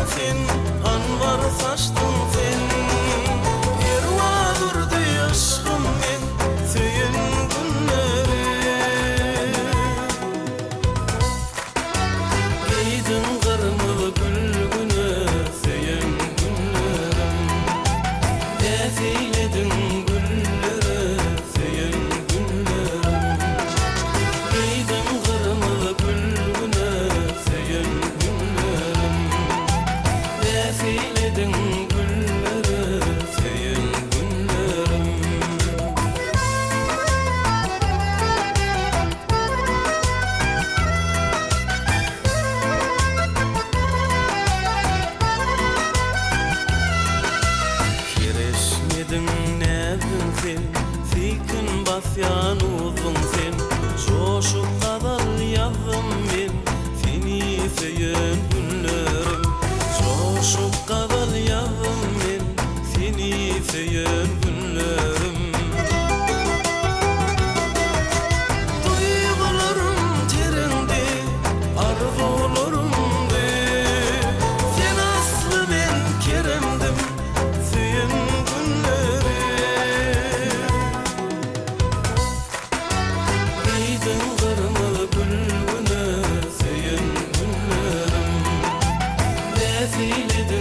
sen, anvar saçtın sen. Erwadurdy aşkım men, söyün günleri. Giydin kırmızı gülgünü, söyün günlerim. Defeyledin gülleri, söyün günlerim. Giydin kırmızı gülgünü, söyün günlerim. Defeyledin gülleri, söyün günlerim. Kireşmedin nädin sen, fikin basyan uzun sen. Şoşup kadar yazdım men, seni söyün günlerim. Şoşup kadar yazdım men, seni söyün günlerim. Duygularım terinde, arzularim de. Sen aslı ben keremdim, söyün günleri. Giydin kırmızı gülgünü, söyün günlerim. Defeyledin